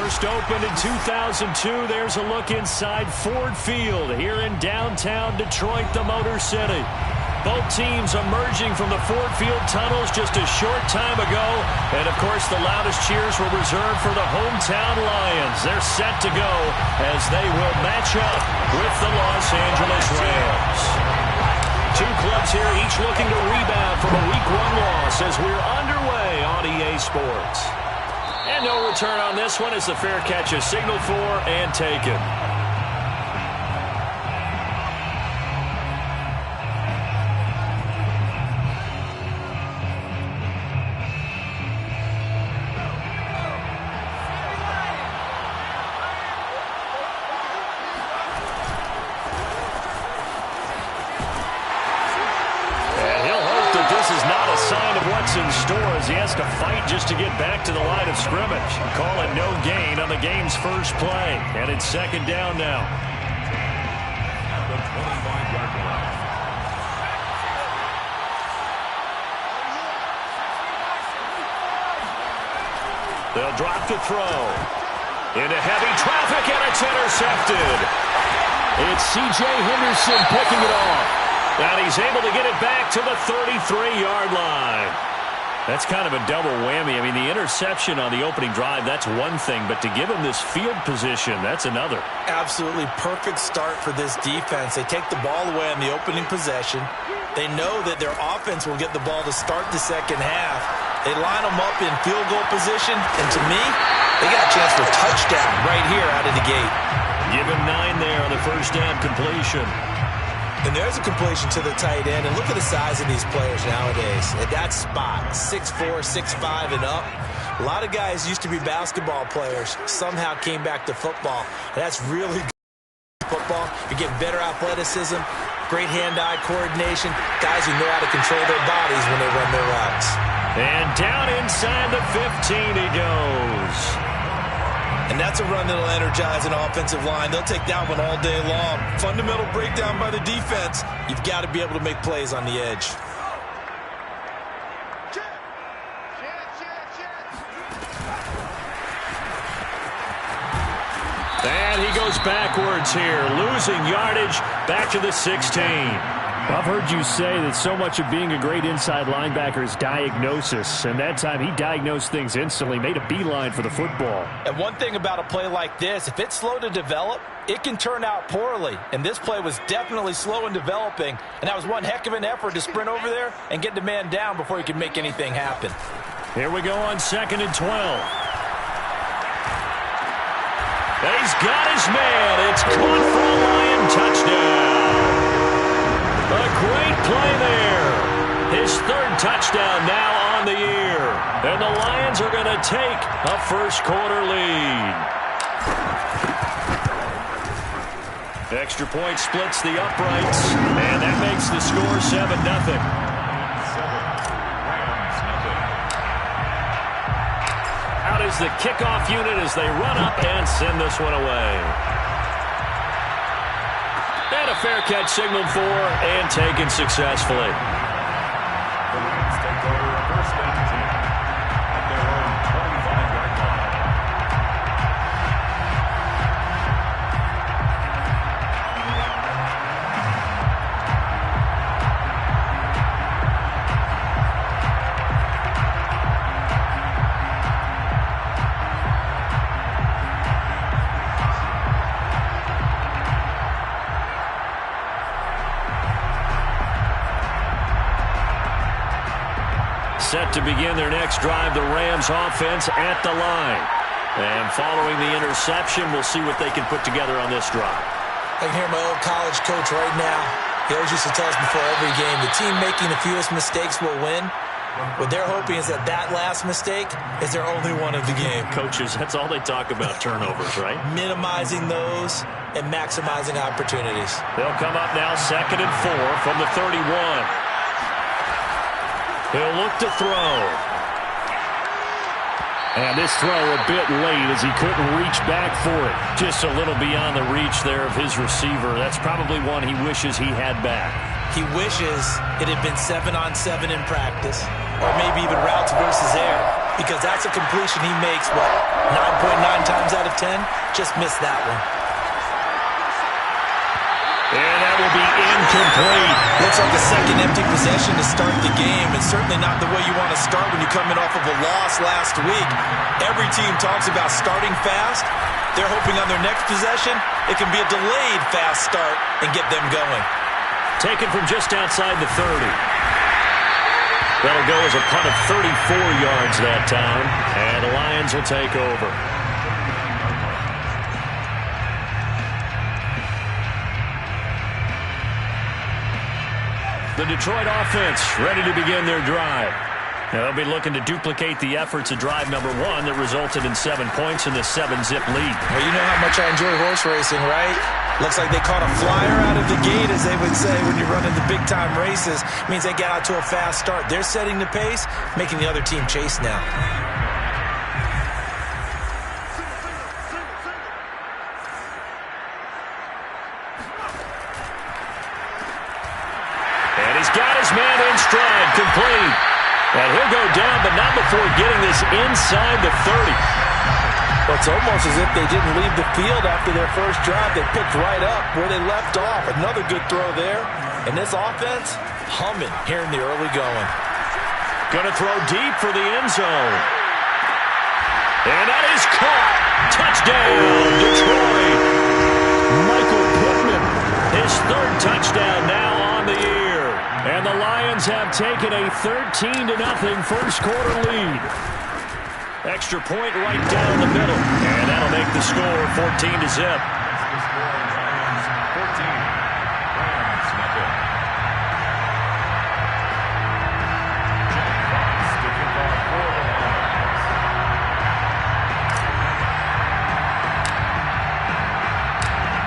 First opened in 2002. There's a look inside Ford Field here in downtown Detroit, the Motor City. Both teams emerging from the Ford Field tunnels just a short time ago. And, of course, the loudest cheers were reserved for the hometown Lions. They're set to go as they will match up with the Los Angeles Rams. Two clubs here, each looking to rebound from a Week 1 loss as we're underway on EA Sports. And no return on this one as the fair catch is signaled for and taken. In store as he has to fight just to get back to the line of scrimmage. Call it no gain on the game's first play. And it's second down now. They'll drop the throw. Into heavy traffic and it's intercepted. It's C.J. Henderson picking it off. And he's able to get it back to the 33-yard line. That's kind of a double whammy. I mean, the interception on the opening drive, that's one thing. But to give him this field position, that's another. Absolutely perfect start for this defense. They take the ball away on the opening possession. They know that their offense will get the ball to start the second half. They line them up in field goal position. And to me, they got a chance for a touchdown right here out of the gate. Give him 9 there on the first down completion. And there's a completion to the tight end. And look at the size of these players nowadays. At that spot, 6'4", 6'5", and up. A lot of guys used to be basketball players. Somehow came back to football. And that's really good football. You're getting better athleticism, great hand-eye coordination. Guys who know how to control their bodies when they run their routes. And down inside the 15 he goes. And that's a run that'll energize an offensive line. They'll take that one all day long. Fundamental breakdown by the defense. You've got to be able to make plays on the edge. And he goes backwards here, losing yardage back to the 16. I've heard you say that so much of being a great inside linebacker is diagnosis. And that time he diagnosed things instantly, made a beeline for the football. And one thing about a play like this, if it's slow to develop, it can turn out poorly. And this play was definitely slow in developing. And that was one heck of an effort to sprint over there and get the man down before he could make anything happen. Here we go on 2nd and 12. He's got his man. It's caught for a Lion touchdown. A great play there. His 3rd touchdown now on the year. And the Lions are going to take a first-quarter lead. Extra point splits the uprights, and that makes the score 7-0. Out is the kickoff unit as they run up and send this one away. And a fair catch signaled for and taken successfully. The Rams take over a first down team at their own 25-yard line. Set to begin their next drive, the Rams offense at the line. And following the interception, we'll see what they can put together on this drive. I can hear my old college coach right now. He always used to tell us before every game, the team making the fewest mistakes will win. What they're hoping is that that last mistake is their only one of the game. Coaches, that's all they talk about, turnovers, right? Minimizing those and maximizing opportunities. They'll come up now 2nd and 4 from the 31. He'll look to throw. And this throw a bit late as he couldn't reach back for it. Just a little beyond the reach there of his receiver. That's probably one he wishes he had back. He wishes it had been 7-on-7 in practice, or maybe even routes versus air. because that's a completion he makes, what, 9.9 times out of 10? Just missed that one. And that will be incomplete. Looks like a second empty possession to start the game, and certainly not the way you want to start when you're coming off of a loss last week. Every team talks about starting fast. They're hoping on their next possession, it can be a delayed fast start and get them going. Taken from just outside the 30. That'll go as a punt of 34 yards that time, and the Lions will take over. The Detroit offense ready to begin their drive. Now they'll be looking to duplicate the efforts of drive number 1 that resulted in 7 points in the 7-zip lead. Well, you know how much I enjoy horse racing, right? Looks like they caught a flyer out of the gate, as they would say, when you're running the big-time races. It means they get out to a fast start. They're setting the pace, making the other team chase now. And he's got his man in stride, complete. And he'll go down, but not before getting this inside the 30. Well, it's almost as if they didn't leave the field after their first drive. They picked right up where they left off. Another good throw there. And this offense, humming here in the early going. Going to throw deep for the end zone. And that is caught. Touchdown, Detroit. Michael Pittman, his 3rd touchdown now on the year. And the Lions have taken a 13-0 first quarter lead. Extra point right down the middle. And that'll make the score 14-0.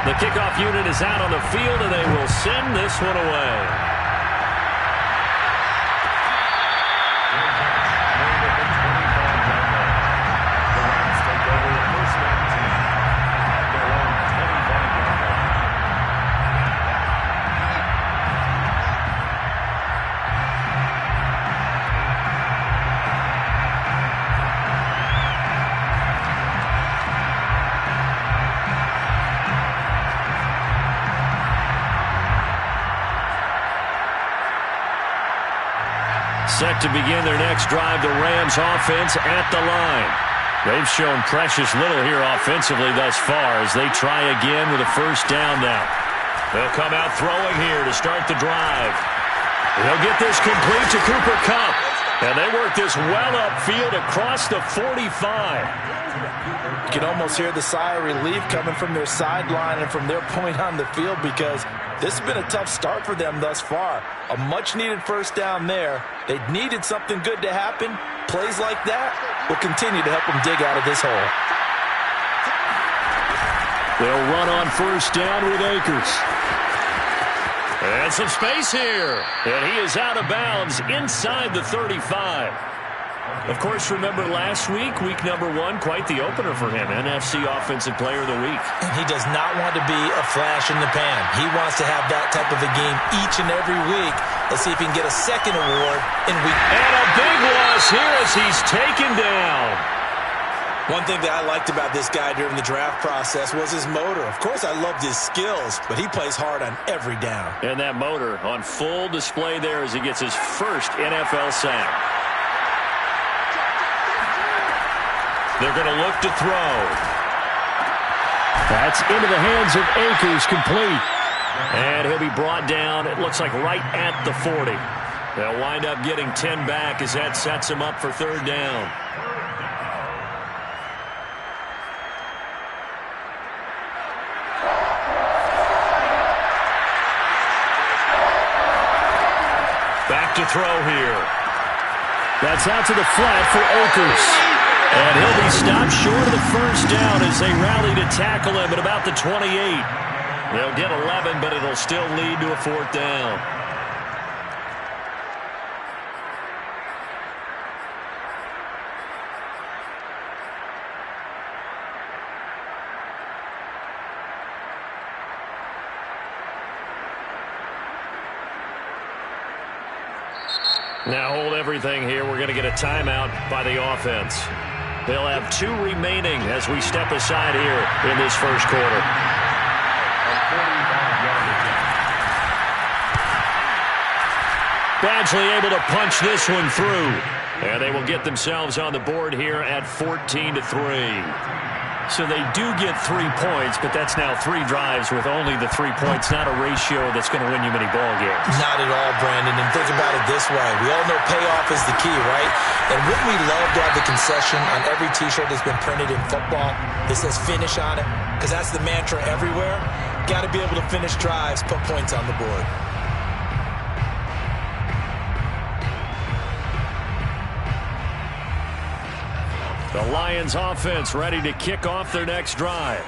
The kickoff unit is out on the field, and they will send this one away. Set to begin their next drive, the Rams offense at the line. They've shown precious little here offensively thus far as they try again with a first down now. They'll come out throwing here to start the drive. They'll get this complete to Cooper Kupp. And they work this well upfield across the 45. You can almost hear the sigh of relief coming from their sideline and from their point on the field, because this has been a tough start for them thus far. A much-needed first down there. They needed something good to happen. Plays like that will continue to help them dig out of this hole. They'll run on first down with Akers. And some space here. And he is out of bounds inside the 35. Of course, remember last week, week number 1, quite the opener for him. NFC Offensive Player of the Week. And he does not want to be a flash in the pan. He wants to have that type of a game each and every week. Let's see if he can get a second award in week. And a big loss here as he's taken down. One thing that I liked about this guy during the draft process was his motor. Of course, I loved his skills, but he plays hard on every down. And that motor on full display there as he gets his first NFL sack. They're going to look to throw. That's into the hands of Akers, complete. And he'll be brought down, it looks like right at the 40. They'll wind up getting 10 back as that sets him up for third down. Back to throw here. That's out to the flat for Akers. And he'll be stopped short of the first down as they rally to tackle him at about the 28. They'll get 11, but it'll still lead to a fourth down. Now hold everything here. We're going to get a timeout by the offense. They'll have 2 remaining as we step aside here in this first quarter. Badgley able to punch this one through. And they will get themselves on the board here at 14-3. So they do get 3 points, but that's now 3 drives with only the 3 points, not a ratio that's going to win you many ball games. Not at all, Brandon. And think about it this way. We all know payoff is the key, right? And wouldn't we love to have the concession on every T-shirt that's been printed in football that says finish on it? Because that's the mantra everywhere. Got to be able to finish drives, put points on the board. The Lions offense ready to kick off their next drive.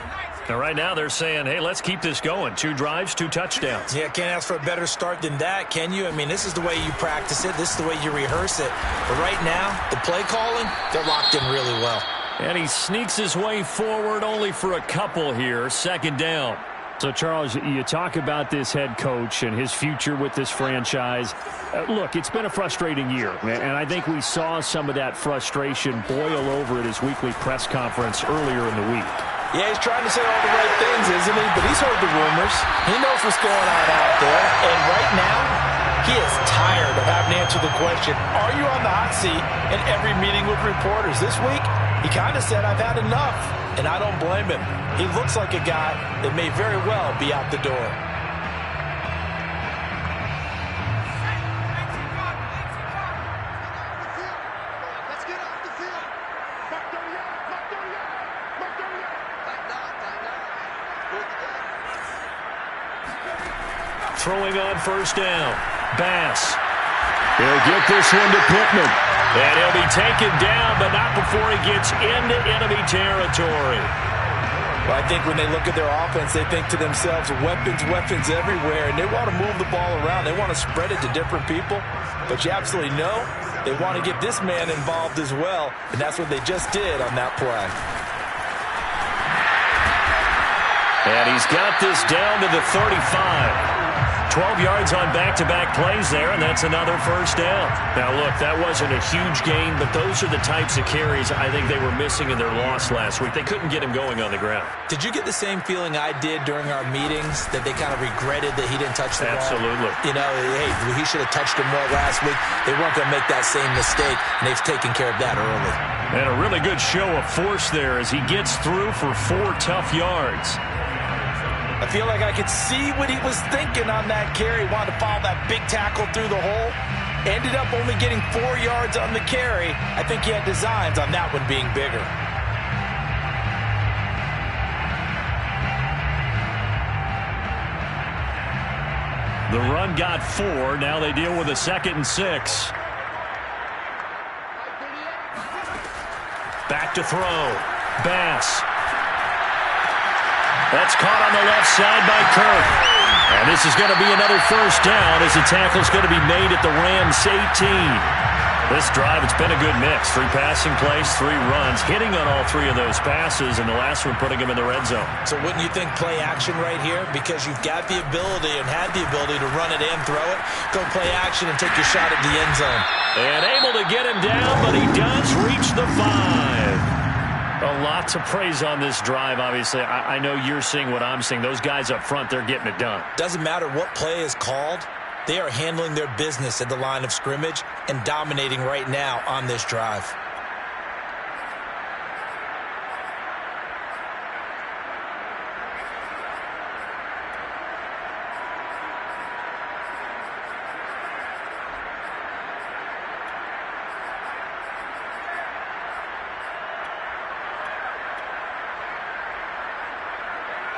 And right now they're saying, hey, let's keep this going. 2 drives, 2 touchdowns. Yeah, can't ask for a better start than that, can you? I mean, this is the way you practice it. This is the way you rehearse it. But right now, the play calling, they're locked in really well. And he sneaks his way forward only for a couple here. 2nd down. So, Charles, you talk about this head coach and his future with this franchise. Look, it's been a frustrating year, and I think we saw some of that frustration boil over at his weekly press conference earlier in the week. Yeah, he's trying to say all the right things, isn't he? But he's heard the rumors. He knows what's going on out there. And right now, he is tired of having to answer the question, are you on the hot seat in every meeting with reporters? This week, he kind of said, I've had enough. And I don't blame him. He looks like a guy that may very well be out the door. Throwing on 1st down. Bass. He'll get this one to Pittman. And he'll be taken down, but not before he gets into enemy territory. Well, I think when they look at their offense, they think to themselves, weapons, weapons everywhere, and they want to move the ball around. They want to spread it to different people, but you absolutely know they want to get this man involved as well, and that's what they just did on that play. And he's got this down to the 35. 12 yards on back-to-back plays there, and that's another 1st down. Now, look, that wasn't a huge gain, but those are the types of carries I think they were missing in their loss last week. They couldn't get him going on the ground. Did you get the same feeling I did during our meetings, that they kind of regretted that he didn't touch the ball? Absolutely. You know, hey, he should have touched him more last week. They weren't going to make that same mistake, and they've taken care of that early. And a really good show of force there as he gets through for 4 tough yards. I feel like I could see what he was thinking on that carry. Wanted to follow that big tackle through the hole. Ended up only getting 4 yards on the carry. I think he had designs on that one being bigger. The run got 4. Now they deal with a 2nd and 6. Back to throw. Bass. That's caught on the left side by Kirk. And this is going to be another 1st down as the tackle's going to be made at the Rams 18. This drive, it's been a good mix. 3 passing plays, 3 runs, hitting on all 3 of those passes, and the last one putting him in the red zone. So wouldn't you think play action right here? Because you've got the ability and had the ability to run it and throw it. Go play action and take your shot at the end zone. And able to get him down, but he does reach the 5. A lot to praise on this drive, obviously. I know you're seeing what I'm seeing. Those guys up front, they're getting it done. Doesn't matter what play is called. They are handling their business at the line of scrimmage and dominating right now on this drive.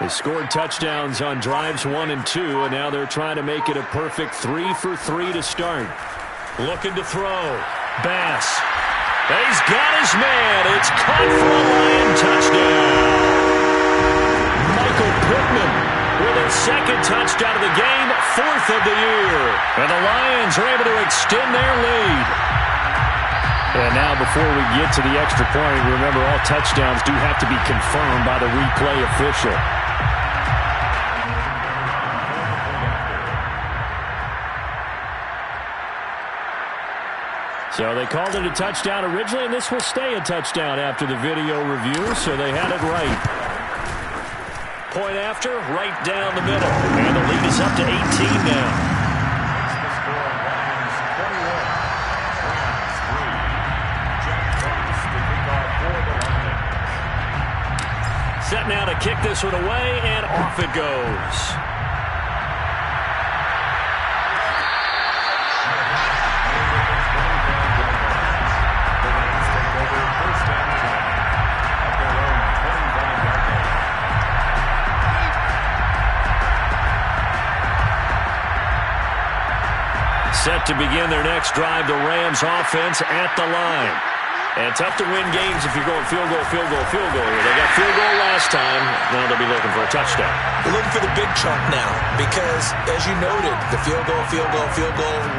They scored touchdowns on drives 1 and 2, and now they're trying to make it a perfect 3 for 3 to start. Looking to throw. Bass. He's got his man. It's caught for a Lion touchdown. Michael Pittman with his 2nd touchdown of the game, 4th of the year. And the Lions are able to extend their lead. And now before we get to the extra point, remember all touchdowns do have to be confirmed by the replay official. called it a touchdown originally, and this will stay a touchdown after the video review, so they had it right. Point after, right down the middle. And the lead is up to 18 now. Set now to kick this one away, and off it goes. Set to begin their next drive, the Rams offense at the line. And tough to win games if you're going field goal, field goal, field goal. They got field goal last time. Now they'll be looking for a touchdown. They're looking for the big chunk now because, as you noted, the field goal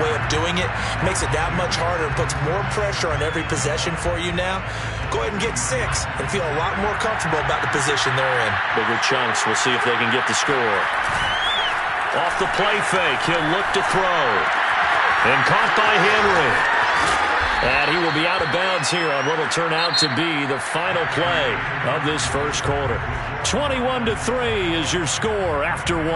way of doing it makes it that much harder and puts more pressure on every possession for you now. Go ahead and get 6 and feel a lot more comfortable about the position they're in. Bigger chunks. We'll see if they can get the score. Off the play fake, he'll look to throw. And caught by Henry. And he will be out of bounds here on what will turn out to be the final play of this first quarter. 21-3 is your score after 1.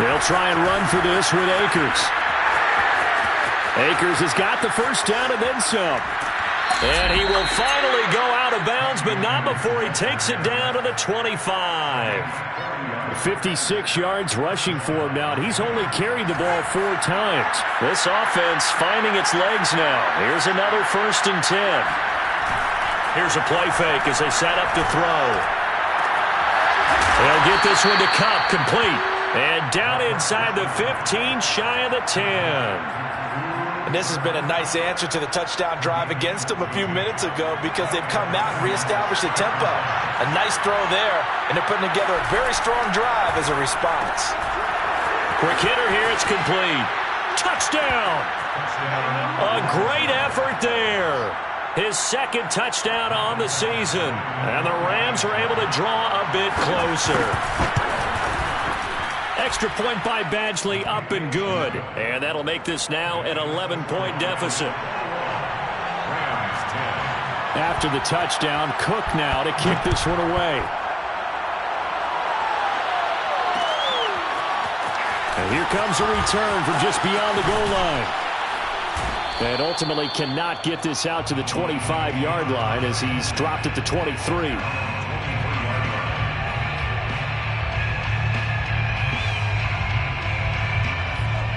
They'll try and run for this with Akers. Akers has got the first down and then some. And he will finally go out of bounds, but not before he takes it down to the 25. 56 yards rushing for him now, and he's only carried the ball 4 times. This offense finding its legs now. Here's another 1st and 10. Here's a play fake as they set up to throw. They'll get this one to Cup, complete. And down inside the 15, shy of the 10. And this has been a nice answer to the touchdown drive against them a few minutes ago because they've come out and reestablished the tempo. A nice throw there, and they're putting together a very strong drive as a response. Quick hitter here, it's complete. Touchdown! A great effort there. His 2nd touchdown on the season. And the Rams are able to draw a bit closer. Extra point by Badgley, up and good. And that'll make this now an 11-point deficit. After the touchdown, Cook now to kick this one away. And here comes a return from just beyond the goal line. And ultimately cannot get this out to the 25-yard line as he's dropped at the 23.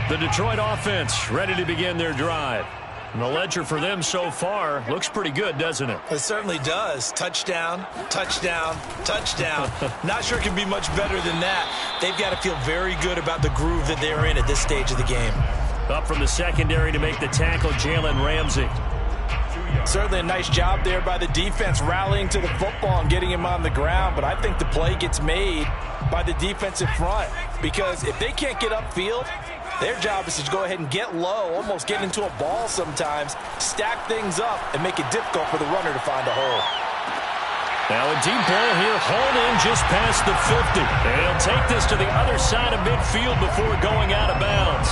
The Detroit offense ready to begin their drive. And the ledger for them so far looks pretty good, doesn't it? It certainly does. Touchdown, touchdown, touchdown. Not sure it can be much better than that. They've got to feel very good about the groove that they're in at this stage of the game. Up from the secondary to make the tackle, Jalen Ramsey. Certainly a nice job there by the defense rallying to the football and getting him on the ground. But I think the play gets made by the defensive front because if they can't get upfield, their job is to go ahead and get low, almost get into a ball sometimes, stack things up, and make it difficult for the runner to find a hole. Now a deep ball here, hauled in just past the 50. And he'll take this to the other side of midfield before going out of bounds.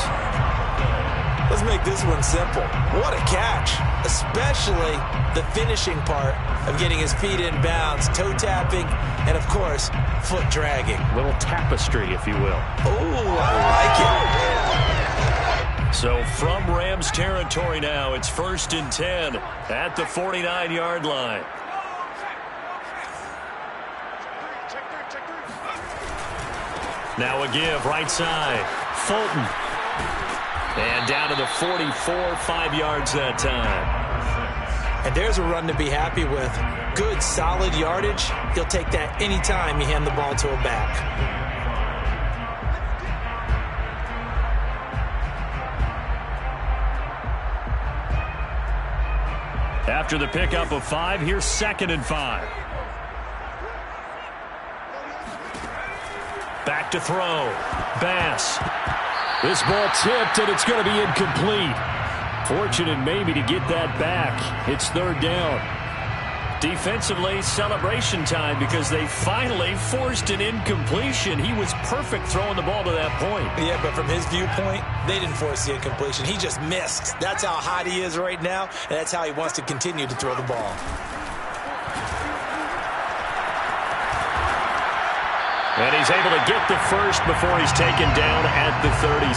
Let's make this one simple. What a catch, especially the finishing part of getting his feet in bounds, toe tapping, and of course, foot dragging. Little tapestry, if you will. Oh, I like it. So from Rams territory now, it's 1st and 10 at the 49-yard line. Now a give, right side. Fulton. And down to the 44, 5 yards that time. And there's a run to be happy with. Good, solid yardage. He'll take that anytime you hand the ball to a back. After the pickup of 5, here's 2nd and 5. Back to throw. Bass. This ball tipped, and it's going to be incomplete. Fortunate maybe to get that back. It's 3rd down. Defensively, celebration time because they finally forced an incompletion. He was perfect throwing the ball to that point. Yeah, but from his viewpoint, they didn't force the incompletion. He just missed. That's how hot he is right now, and that's how he wants to continue to throw the ball. And he's able to get the first before he's taken down at the 36.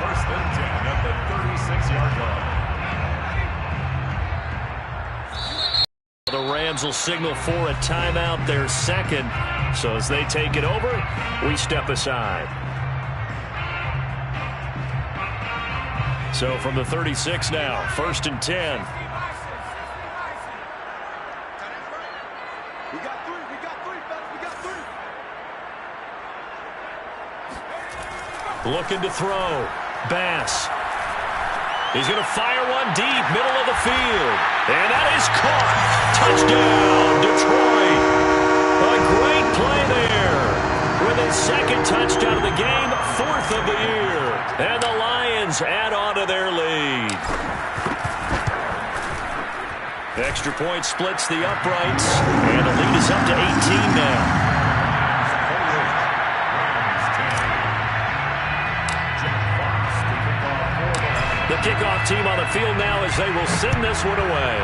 First and 10 at the 36-yard line. The Rams will signal for a timeout, their second. So as they take it over, we step aside. So from the 36 now, first and 10. We got three, Looking to throw. Bass. He's going to fire one deep, middle of the field. And that is caught. Touchdown, Detroit. A great play there. With his second touchdown of the game, fourth of the year. And the Lions add on to their lead. Extra point splits the uprights. And the lead is up to 18 now. The kickoff team on the field now as they will send this one away.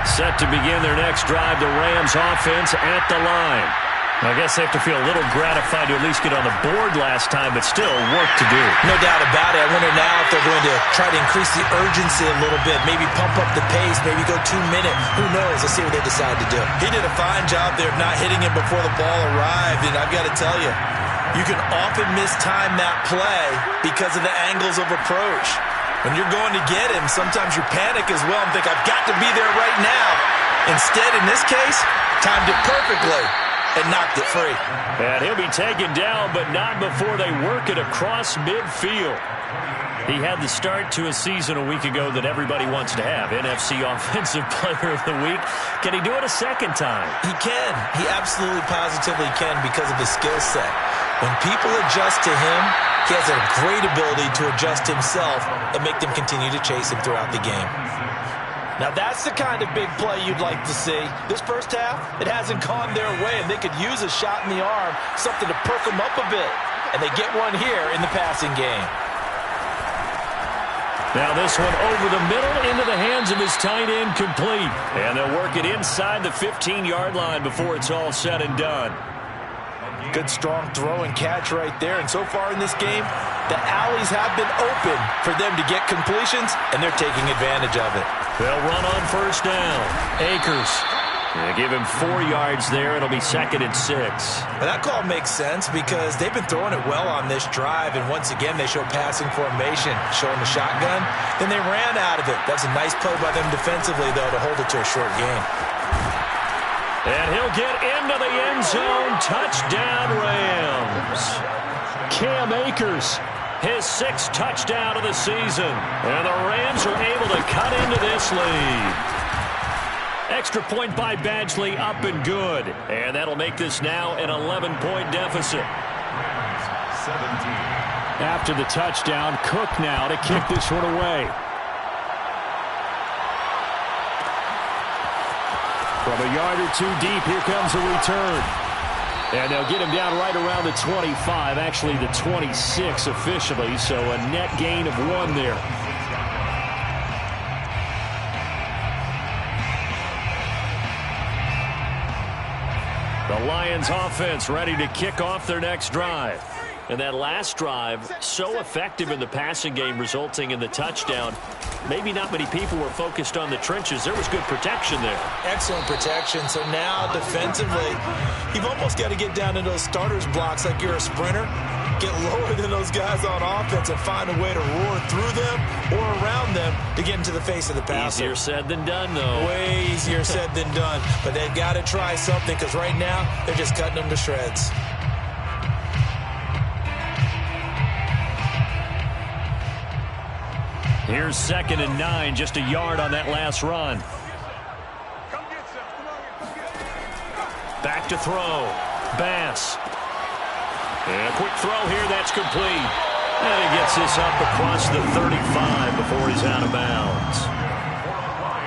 Set to begin their next drive, the Rams offense at the line. I guess they have to feel a little gratified to at least get on the board last time, but still work to do. No doubt about it. I wonder now if they're going to try to increase the urgency a little bit, maybe pump up the pace, maybe go 2 minute. Who knows? Let's see what they decide to do. He did a fine job there of not hitting him before the ball arrived, and I've got to tell you, you can often mistime that play because of the angles of approach. When you're going to get him, sometimes you panic as well and think, I've got to be there right now. Instead, in this case, timed it perfectly and knocked it free. And he'll be taken down, but not before they work it across midfield. He had the start to a season a week ago that everybody wants to have. NFC Offensive Player of the Week. Can he do it a second time? He can. He absolutely positively can because of his skill set. When people adjust to him, he has a great ability to adjust himself and make them continue to chase him throughout the game. Now that's the kind of big play you'd like to see. This first half, it hasn't gone their way, and they could use a shot in the arm, something to perk them up a bit. And they get one here in the passing game. Now this one over the middle into the hands of his tight end, complete. And they'll work it inside the 15-yard line before it's all said and done. Good strong throw and catch right there. And so far in this game, the alleys have been open for them to get completions, and they're taking advantage of it. They'll run on first down. Akers. They give him 4 yards there. It'll be 2nd and 6. Well, that call makes sense because they've been throwing it well on this drive, and once again they show passing formation, showing the shotgun. Then they ran out of it. That's a nice play by them defensively, though, to hold it to a short game. And he'll get into the end zone. Touchdown, Rams. Cam Akers, his 6th touchdown of the season. And the Rams are able to cut into this lead. Extra point by Badgley, up and good. And that'll make this now an 11-point deficit. 17. After the touchdown, Cook now to kick this one away. From a yard or two deep, here comes a return. And they'll get him down right around the 25, actually the 26 officially, so a net gain of 1 there. The Lions offense ready to kick off their next drive. And that last drive, so effective in the passing game, resulting in the touchdown. Maybe not many people were focused on the trenches. There was good protection there. Excellent protection. So now defensively, you've almost got to get down to those starters blocks like you're a sprinter. Get lower than those guys on offense and find a way to roar through them or around them to get into the face of the passer. Easier said than done, though. Way easier said than done. But they've got to try something because right now they're just cutting them to shreds. Here's 2nd and 9, just a yard on that last run. Back to throw. Bass. And a quick throw here, that's complete. And he gets this up across the 35 before he's out of bounds.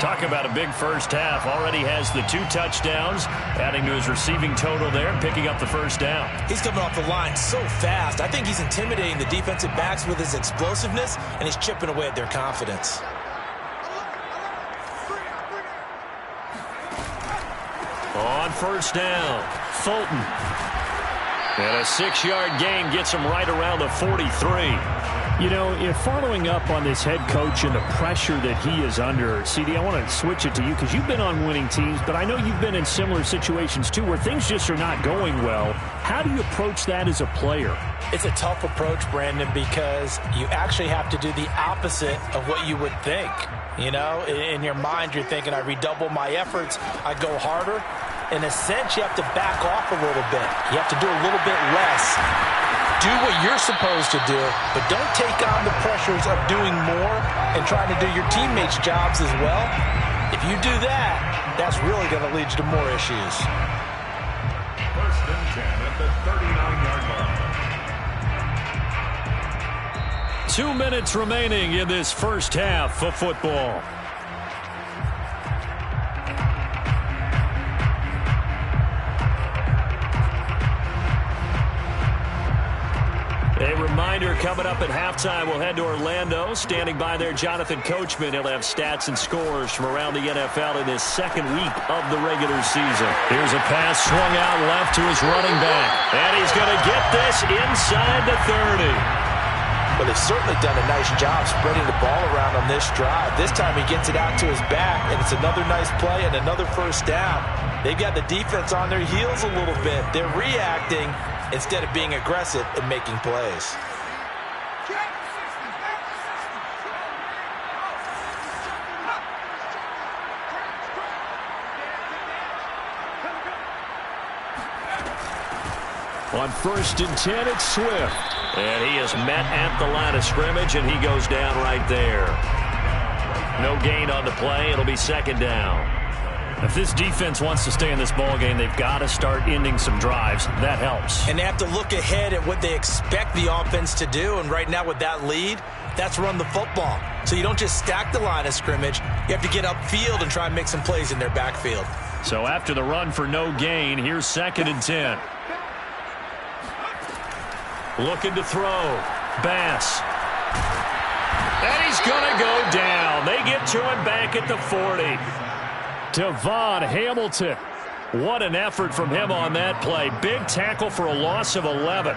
Talk about a big first half. Already has the 2 touchdowns, adding to his receiving total there and picking up the first down. He's coming off the line so fast. I think he's intimidating the defensive backs with his explosiveness, and he's chipping away at their confidence. On first down, Fulton. And a 6-yard gain gets him right around the 43. You know, if following up on this head coach and the pressure that he is under, CD, I want to switch it to you because you've been on winning teams, but I know you've been in similar situations too where things just are not going well. How do you approach that as a player? It's a tough approach, Brandon, because you actually have to do the opposite of what you would think. You know, in your mind, you're thinking, I redouble my efforts, I go harder. In a sense, you have to back off a little bit. You have to do a little bit less. Do what you're supposed to do, but don't take on the pressures of doing more and trying to do your teammates' jobs as well. If you do that, that's really going to lead you to more issues. 1st and 10 at the 39-yard line. 2 minutes remaining in this first half of football. A reminder coming up at halftime, we'll head to Orlando. Standing by there, Jonathan Coachman. He'll have stats and scores from around the NFL in his 2nd week of the regular season. Here's a pass swung out left to his running back. And he's going to get this inside the 30. Well, they've certainly done a nice job spreading the ball around on this drive. This time he gets it out to his back, and it's another nice play and another first down. They've got the defense on their heels a little bit. They're reacting instead of being aggressive and making plays. On 1st and 10, it's Swift. And he is met at the line of scrimmage, and he goes down right there. No gain on the play. It'll be 2nd down. If this defense wants to stay in this ballgame, they've got to start ending some drives. That helps. And they have to look ahead at what they expect the offense to do. And right now with that lead, that's run the football. So you don't just stack the line of scrimmage. You have to get upfield and try and make some plays in their backfield. So after the run for no gain, here's 2nd and 10. Looking to throw. Bass. And he's going to go down. They get to him back at the 40. Devon Hamilton. What an effort from him on that play. Big tackle for a loss of 11.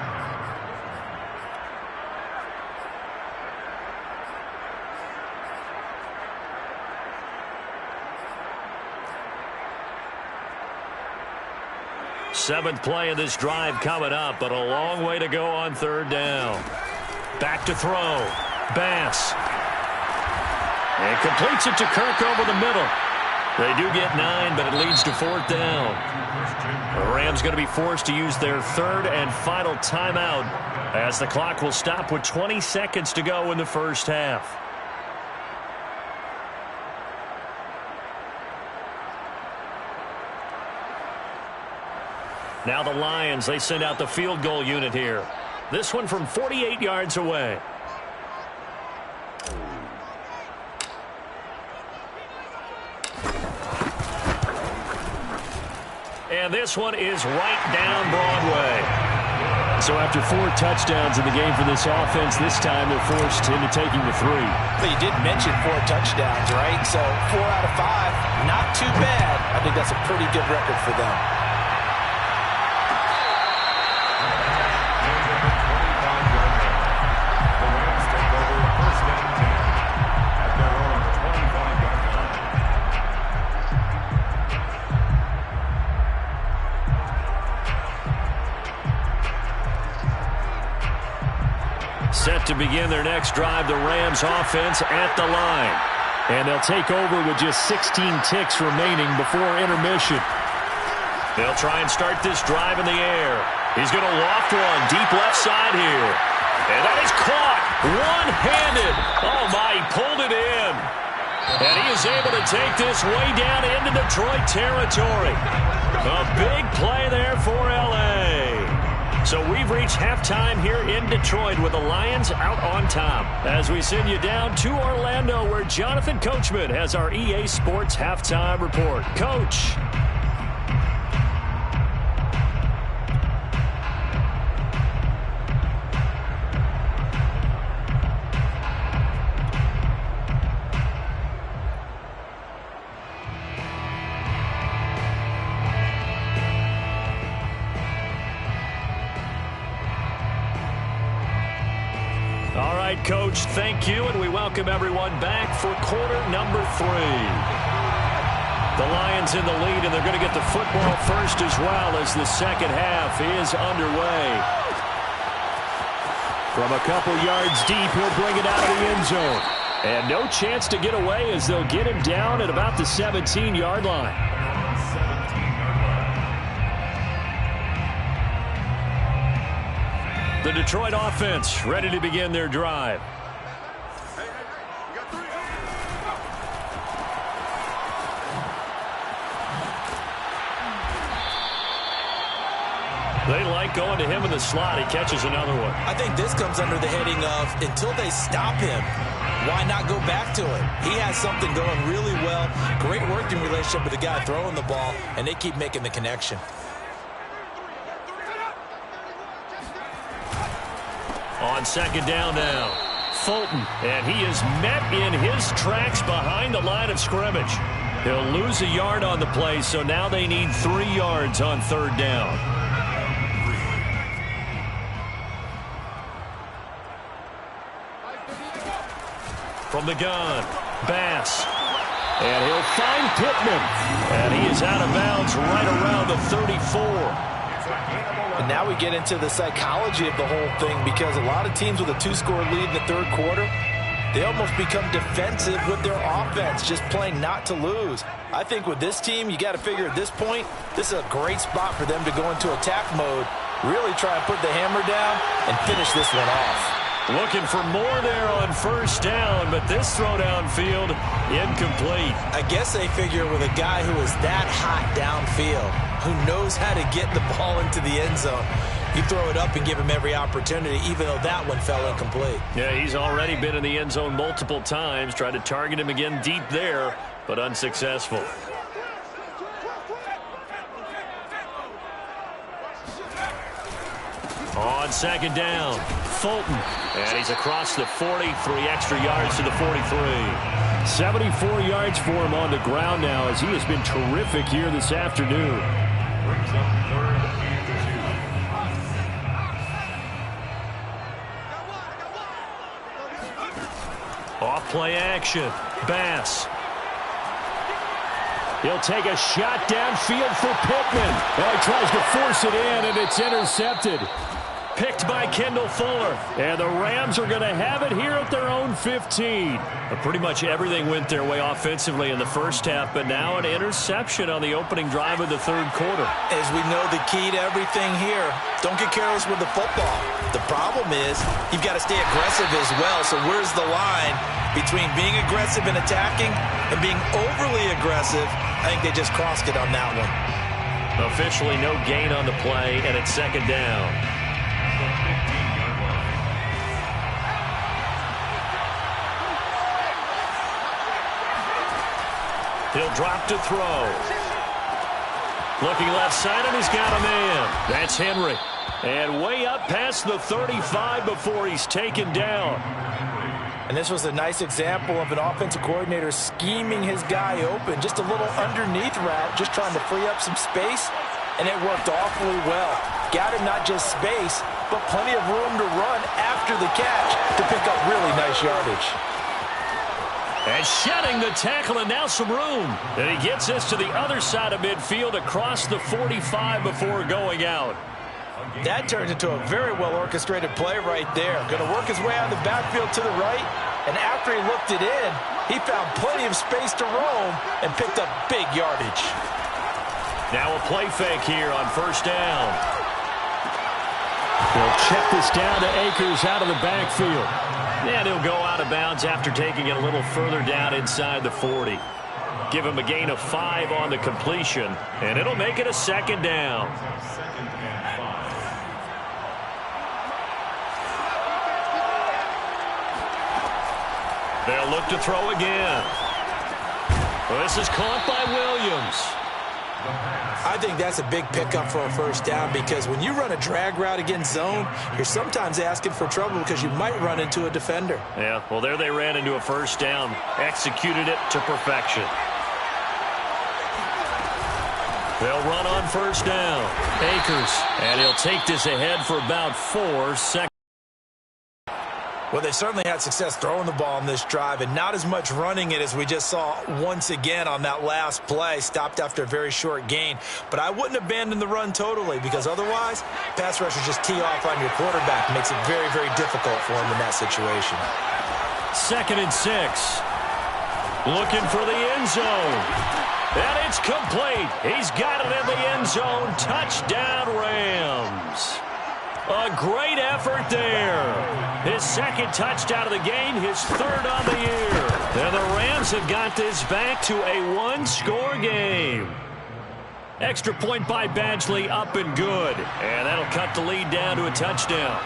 Seventh play of this drive coming up, but a long way to go on 3rd down. Back to throw. Bass. And completes it to Kirk over the middle. They do get 9, but it leads to 4th down. The Rams going to be forced to use their 3rd and final timeout as the clock will stop with 20 seconds to go in the first half. Now the Lions, they send out the field goal unit here. This one from 48 yards away. And this one is right down Broadway. So after 4 touchdowns in the game for this offense, this time they're forced into taking the 3. But you did mention 4 touchdowns, right? So 4 out of 5, not too bad. I think that's a pretty good record for them. Set to begin their next drive, the Rams offense at the line. And they'll take over with just 16 ticks remaining before intermission. They'll try and start this drive in the air. He's going to loft one deep left side here. And that is caught one-handed. Oh, my, he pulled it in. And he is able to take this way down into Detroit territory. A big play there for L.A. So we've reached halftime here in Detroit with the Lions out on top. As we send you down to Orlando, where Jonathan Coachman has our EA Sports halftime report. Coach. All right, Coach, thank you, and we welcome everyone back for quarter number 3. The Lions in the lead, and they're going to get the football first as well as the second half is underway. From a couple yards deep, he'll bring it out of the end zone. And no chance to get away as they'll get him down at about the 17-yard line. The Detroit offense ready to begin their drive. They like going to him in the slot. He catches another one. I think this comes under the heading of until they stop him, why not go back to it? He has something going really well. Great working relationship with the guy throwing the ball, and they keep making the connection. On second down now, Fulton, and he is met in his tracks behind the line of scrimmage. He'll lose a yard on the play, so now they need 3 yards on third down. From the gun, Bass, and he'll find Pittman, and he is out of bounds right around the 34. And now we get into the psychology of the whole thing, because a lot of teams with a 2-score lead in the third quarter, they almost become defensive with their offense, just playing not to lose. I think with this team, you got to figure at this point, this is a great spot for them to go into attack mode, really try and put the hammer down and finish this one off. Looking for more there on first down, but this throw downfield incomplete. I guess they figure with a guy who is that hot downfield, who knows how to get the ball into the end zone, you throw it up and give him every opportunity, even though that one fell incomplete. Yeah, he's already been in the end zone multiple times. Tried to target him again deep there, but unsuccessful. On second down, Fulton. And he's across the 40, 3 extra yards to the 43. 74 yards for him on the ground now, as he has been terrific here this afternoon. Brings up third and 2. Off play action, Bass. He'll take a shot downfield for Pittman. Well, he tries to force it in, and it's intercepted. Picked by Kendall Fuller. And the Rams are going to have it here at their own 15. Pretty much everything went their way offensively in the first half, but now an interception on the opening drive of the third quarter. As we know, the key to everything here, don't get careless with the football. The problem is you've got to stay aggressive as well. So where's the line between being aggressive and attacking and being overly aggressive? I think they just crossed it on that one. Officially no gain on the play, and it's second down. He'll drop to throw. Looking left side, and he's got a man. That's Henry. And way up past the 35 before he's taken down. And this was a nice example of an offensive coordinator scheming his guy open. Just a little underneath route, just trying to free up some space. And it worked awfully well. Got him not just space, but plenty of room to run after the catch to pick up really nice yardage. And shedding the tackle, and now some room. And he gets this to the other side of midfield across the 45 before going out. That turns into a very well-orchestrated play right there. Going to work his way out of the backfield to the right. And after he looked it in, he found plenty of space to roam and picked up big yardage. Now a play fake here on first down. They'll check this down to Akers out of the backfield. And he'll go out of bounds after taking it a little further down inside the 40. Give him a gain of 5 on the completion, and it'll make it a second down. They'll look to throw again. Well, this is caught by Williams. I think that's a big pickup for a first down, because when you run a drag route against zone, you're sometimes asking for trouble because you might run into a defender. Yeah, well, there they ran into a first down. Executed it to perfection. They'll run on first down. Akers, and he'll take this ahead for about 4 seconds. Well, they certainly had success throwing the ball on this drive, and not as much running it as we just saw once again on that last play. Stopped after a very short gain. But I wouldn't abandon the run totally, because otherwise, pass rushers just tee off on your quarterback. Makes it very, very difficult for him in that situation. 2nd and 6. Looking for the end zone. And it's complete. He's got it in the end zone. Touchdown, Rams. A great effort there. His 2nd touchdown of the game, his 3rd on the year. And the Rams have got this back to a 1-score game. Extra point by Badgley, up and good. And that'll cut the lead down to a touchdown.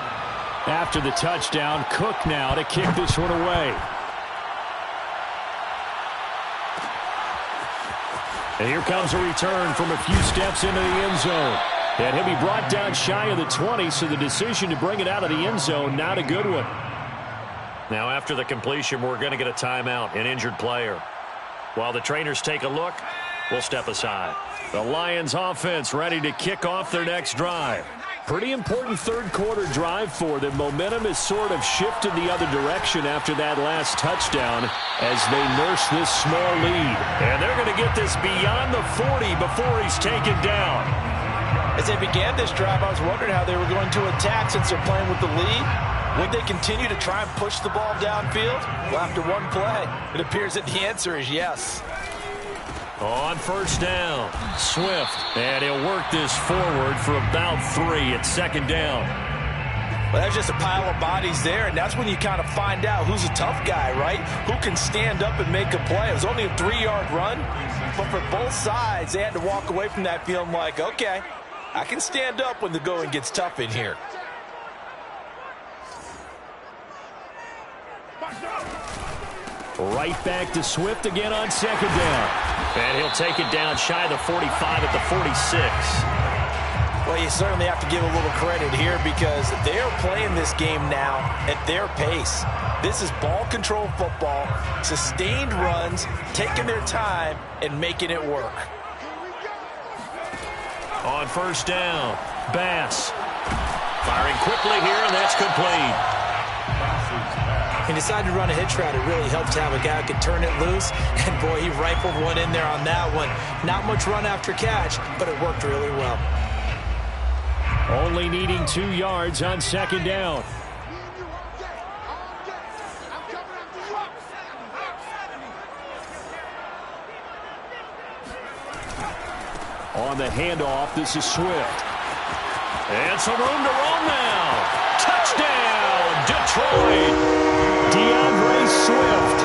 After the touchdown, Cook now to kick this one away. And here comes a return from a few steps into the end zone. And he'll be brought down shy of the 20, so the decision to bring it out of the end zone, not a good one. Now after the completion, we're going to get a timeout, an injured player. While the trainers take a look, we'll step aside. The Lions offense ready to kick off their next drive. Pretty important 3rd quarter drive for them. Momentum has sort of shifted the other direction after that last touchdown as they nurse this small lead. And they're going to get this beyond the 40 before he's taken down. As they began this drive, I was wondering how they were going to attack since they're playing with the lead. Would they continue to try and push the ball downfield? Well, after one play, it appears that the answer is yes. On first down, Swift, and he'll work this forward for about 3 at 2nd down. Well, that's just a pile of bodies there, and that's when you kind of find out who's a tough guy, right? Who can stand up and make a play. It was only a 3-yard run, but for both sides, they had to walk away from that feeling like, okay, I can stand up when the going gets tough in here. Right back to Swift again on 2nd down. And he'll take it down shy of the 45 at the 46. Well, you certainly have to give a little credit here, because they're playing this game now at their pace. This is ball control football, sustained runs, taking their time and making it work. On first down, Bass. Firing quickly here, and that's complete. He decided to run a hitch route. It really helped to have a guy who could turn it loose. And, boy, he rifled one in there on that one. Not much run after catch, but it worked really well. Only needing 2 yards on 2nd down. On the handoff, this is Swift. And some room to roam now. Touchdown, Detroit. DeAndre Swift,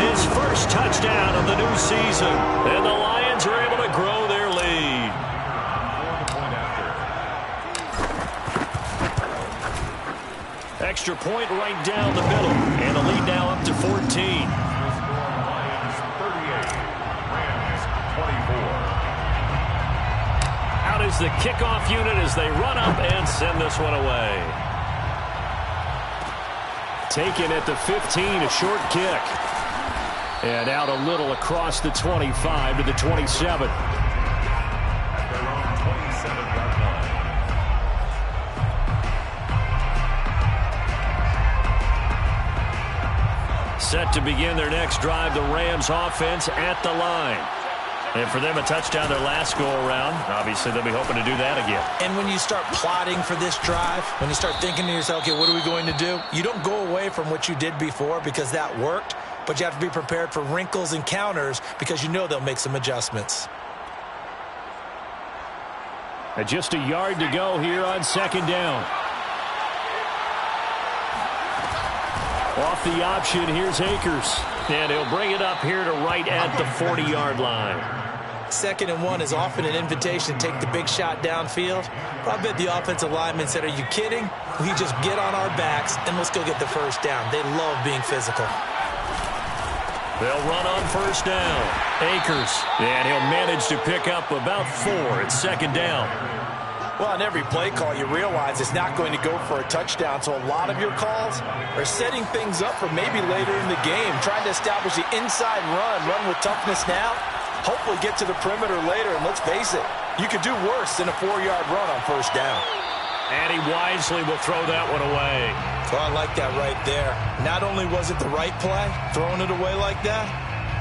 his first touchdown of the new season. And the Lions are able to grow their lead. Extra point right down the middle. And the lead now up to 14. Lions 38, Rams 24. Out is the kickoff unit as they run up and send this one away. Taken at the 15, a short kick. And out a little across the 25 to the 27. At their own 27-yard line. Set to begin their next drive, the Rams offense at the line. And for them, a touchdown their last go-around. Obviously, they'll be hoping to do that again. And when you start plotting for this drive, when you start thinking to yourself, okay, what are we going to do? You don't go away from what you did before because that worked, but you have to be prepared for wrinkles and counters because you know they'll make some adjustments. And just a yard to go here on 2nd down. Off the option, here's Akers. And he'll bring it up here to right at the 40-yard line. 2nd and 1 is often an invitation to take the big shot downfield. But I bet the offensive lineman said, are you kidding? We just get on our backs and let's go get the first down. They love being physical. They'll run on 1st down. Akers. And he'll manage to pick up about 4 at 2nd down. Well, on every play call, you realize it's not going to go for a touchdown. So a lot of your calls are setting things up for maybe later in the game, trying to establish the inside run with toughness now, hopefully get to the perimeter later. And let's face it, you could do worse than a 4-yard run on 1st down. And he wisely will throw that one away. Well, I like that right there. Not only was it the right play, throwing it away like that,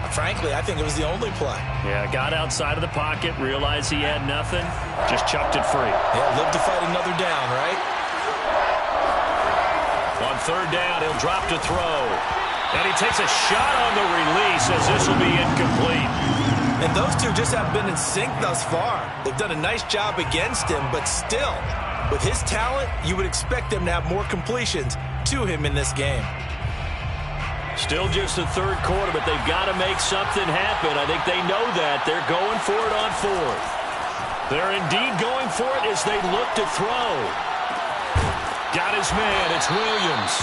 frankly, I think it was the only play. Yeah, got outside of the pocket, realized he had nothing, just chucked it free. Yeah, live to fight another down, right? On 3rd down, he'll drop to throw. And he takes a shot on the release as this will be incomplete. And those two just haven't been in sync thus far. They've done a nice job against him, but still, with his talent, you would expect them to have more completions to him in this game. Still just the 3rd quarter, but they've got to make something happen. I think they know that. They're going for it on 4th. They're indeed going for it as they look to throw. Got his man. It's Williams.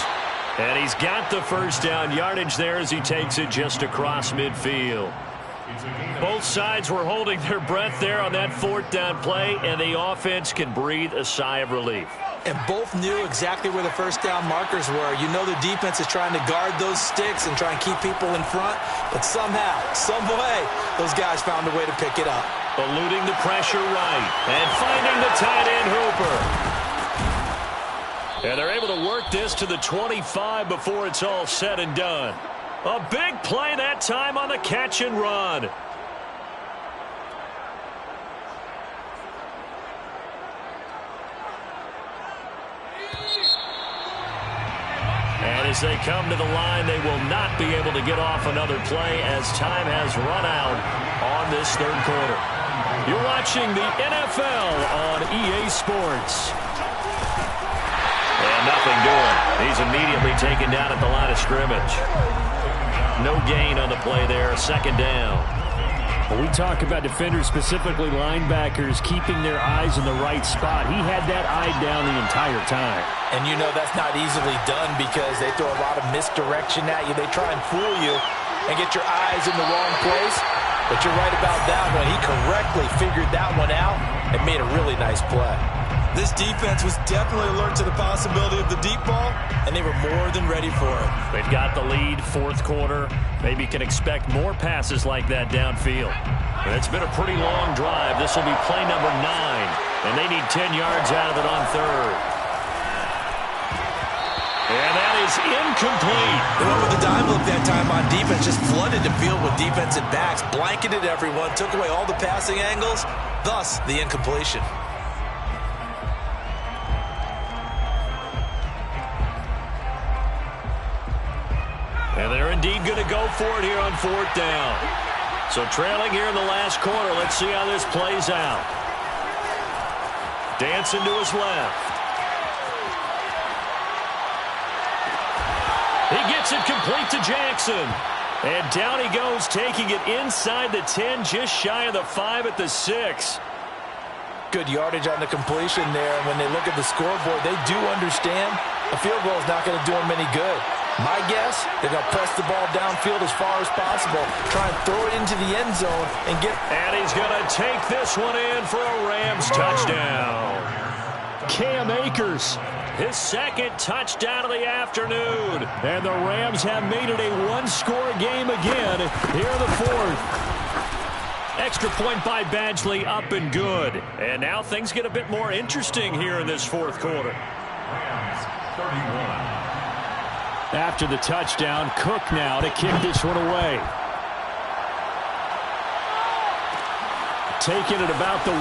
And he's got the 1st down yardage there as he takes it just across midfield. Both sides were holding their breath there on that 4th down play, and the offense can breathe a sigh of relief. And both knew exactly where the 1st down markers were. You know the defense is trying to guard those sticks and try and keep people in front, but somehow, some way, those guys found a way to pick it up. Eluding the pressure right, and finding the tight end Hooper. And they're able to work this to the 25 before it's all said and done. A big play that time on the catch and run. And as they come to the line, they will not be able to get off another play as time has run out on this 3rd quarter. You're watching the NFL on EA Sports. And nothing doing. He's immediately taken down at the line of scrimmage. No gain on the play there. 2nd down. When we talk about defenders, specifically linebackers, keeping their eyes in the right spot, he had that eye down the entire time. And you know that's not easily done because they throw a lot of misdirection at you. They try and fool you and get your eyes in the wrong place. But you're right about that one. He correctly figured that one out and made a really nice play. This defense was definitely alert to the possibility of the deep ball, and they were more than ready for it. They've got the lead, 4th quarter. Maybe can expect more passes like that downfield. But it's been a pretty long drive. This will be play number 9, and they need 10 yards out of it on 3rd. And that is incomplete. They went with the dime look that time on defense, just flooded the field with defensive backs, blanketed everyone, took away all the passing angles, thus the incompletion. And they're indeed going to go for it here on 4th down. So trailing here in the last quarter. Let's see how this plays out. Dancing to his left. He gets it complete to Jackson. And down he goes, taking it inside the 10, just shy of the 5 at the 6. Good yardage on the completion there. When they look at the scoreboard, they do understand a field goal is not going to do them any good. My guess, they're going to press the ball downfield as far as possible, try and throw it into the end zone and get... And he's going to take this one in for a Rams touchdown. Cam Akers, his 2nd touchdown of the afternoon. And the Rams have made it a 1-score game again here in the 4th. Extra point by Badgley, up and good. And now things get a bit more interesting here in this 4th quarter. Rams 31. After the touchdown, Cook now to kick this one away. Taking it about the 1.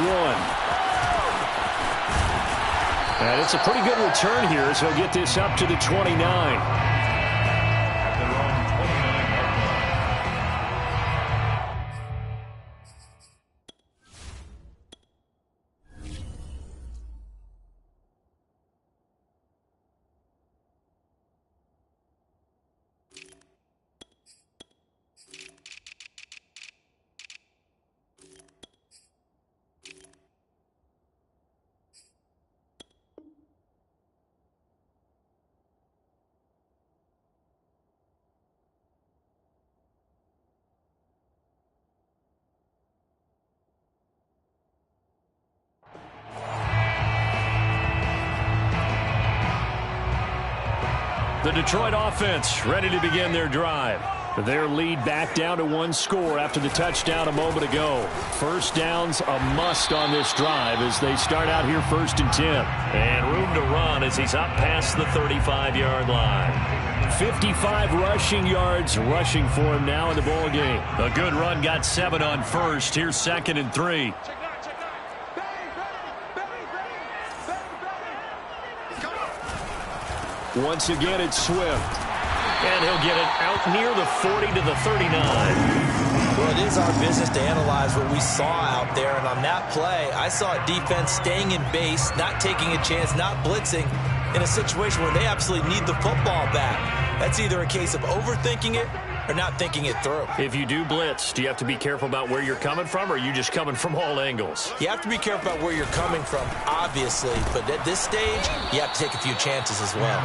And it's a pretty good return here, so he'll get this up to the 29. The Detroit offense ready to begin their drive. Their lead back down to 1 score after the touchdown a moment ago. First down's a must on this drive as they start out here 1st and 10. And room to run as he's up past the 35-yard line. 55 rushing yards rushing for him now in the ball game. A good run, got 7 on first. Here's 2nd and 3. Once again, it's Swift. And he'll get it out near the 40 to the 39. Well, it is our business to analyze what we saw out there. And on that play, I saw a defense staying in base, not taking a chance, not blitzing in a situation where they absolutely need the football back. That's either a case of overthinking it or not thinking it through. If you do blitz, do you have to be careful about where you're coming from, or are you just coming from all angles? You have to be careful about where you're coming from, obviously. But at this stage, you have to take a few chances as well.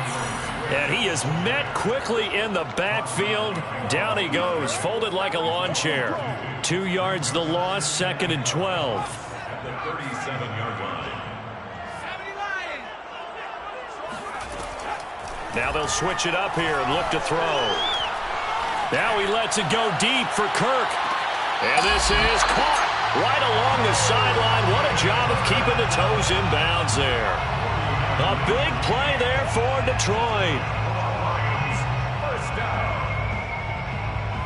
And he is met quickly in the backfield. Down he goes, folded like a lawn chair. 2 yards the loss, 2nd and 12. At the 37-yard line. Now they'll switch it up here and look to throw. Now he lets it go deep for Kirk. And this is caught right along the sideline. What a job of keeping the toes in bounds there. A big play there for Detroit. First down.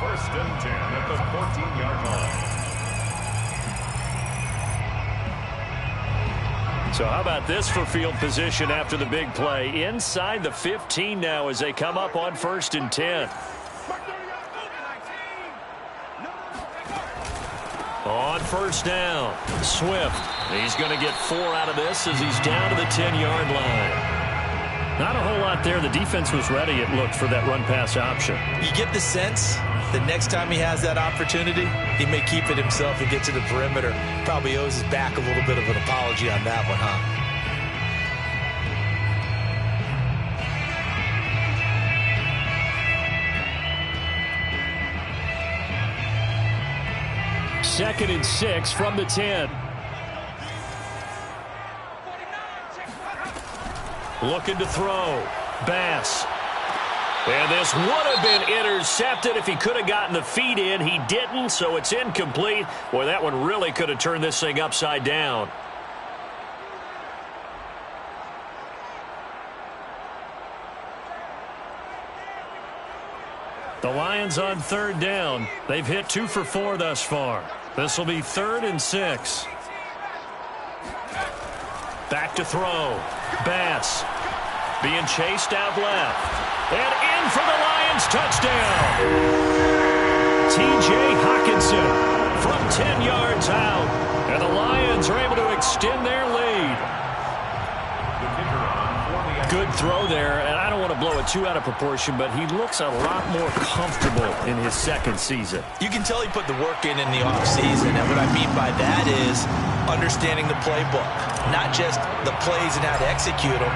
1st and 10 at the 14-yard line. So how about this for field position after the big play? Inside the 15 now as they come up on 1st and 10. On 1st down, Swift. He's going to get 4 out of this as he's down to the 10-yard line. Not a whole lot there. The defense was ready, it looked, for that run-pass option. You get the sense that next time he has that opportunity, he may keep it himself and get to the perimeter. Probably owes his back a little bit of an apology on that one, huh? 2nd and 6 from the 10. Looking to throw. Bass. And this would have been intercepted if he could have gotten the feet in. He didn't, so it's incomplete. Boy, that one really could have turned this thing upside down. The Lions on 3rd down. They've hit 2 for 4 thus far. This will be 3rd and 6. Back to throw. Bass being chased out left. And in for the Lions touchdown. T.J. Hockenson from 10 yards out. And the Lions are able to extend their lead. Good throw there, and I don't want to blow it too out of proportion, but he looks a lot more comfortable in his 2nd season. You can tell he put the work in the offseason, and what I mean by that is understanding the playbook. Not just the plays and how to execute them,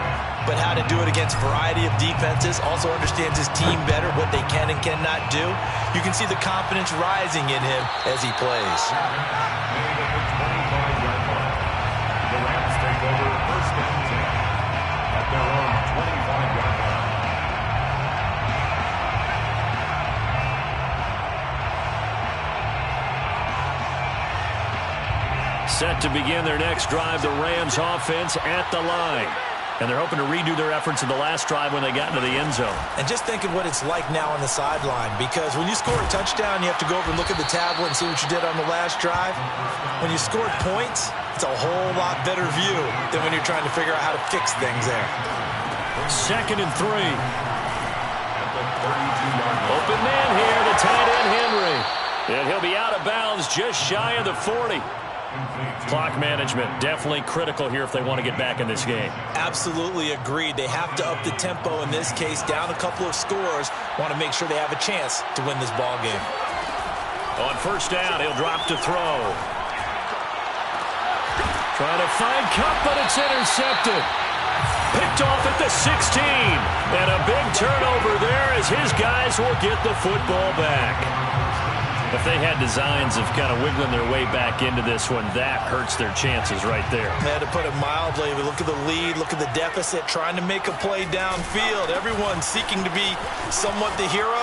but how to do it against a variety of defenses. Also understands his team better, what they can and cannot do. You can see the confidence rising in him as he plays. The Rams take over 1st and 10 at their own 25-yard line. Set to begin their next drive, the Rams offense at the line. And they're hoping to redo their efforts in the last drive when they got into the end zone. And just think of what it's like now on the sideline, because when you score a touchdown, you have to go over and look at the tablet and see what you did on the last drive. When you scored points, it's a whole lot better view than when you're trying to figure out how to fix things there. 2nd and 3. Open man here, the tight end Henry. And he'll be out of bounds just shy of the 40. Clock management definitely critical here if they want to get back in this game. Absolutely agreed. They have to up the tempo in this case, down a couple of scores. Want to make sure they have a chance to win this ball game. On 1st down, he'll drop to throw. Trying to find Cup, but it's intercepted. Picked off at the 16. And a big turnover there as his guys will get the football back. If they had designs of kind of wiggling their way back into this one, that hurts their chances right there. They had to put it mildly. Look at the lead, look at the deficit, trying to make a play downfield. Everyone seeking to be somewhat the hero.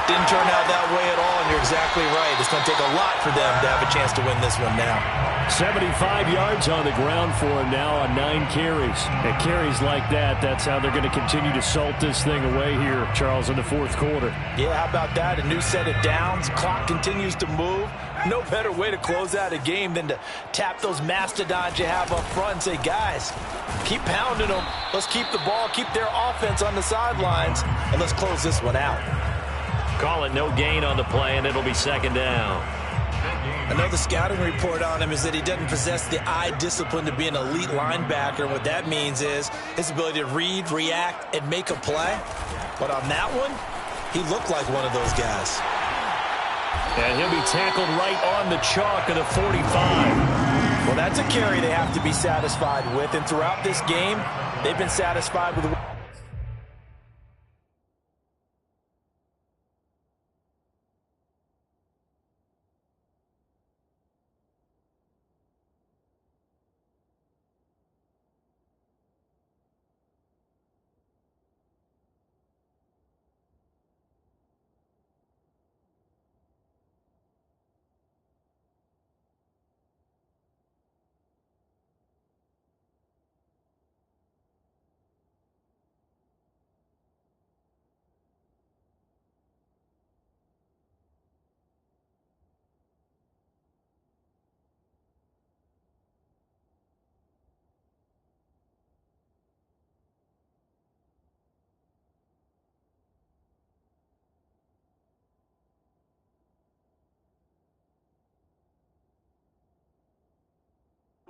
Didn't turn out that way at all, and you're exactly right. It's going to take a lot for them to have a chance to win this one now. 75 yards on the ground for him now on 9 carries. And carries like that, that's how they're going to continue to salt this thing away here, Charles, in the fourth quarter. Yeah, how about that? A new set of downs. Clock continues to move. No better way to close out a game than to tap those mastodons you have up front and say, guys, keep pounding them. Let's keep the ball, keep their offense on the sidelines, and let's close this one out. Call it no gain on the play, and it'll be second down. Another scouting report on him is that he doesn't possess the eye discipline to be an elite linebacker. What that means is his ability to read, react, and make a play. But on that one, he looked like one of those guys. And he'll be tackled right on the chalk of the 45. Well, that's a carry they have to be satisfied with. And throughout this game, they've been satisfied with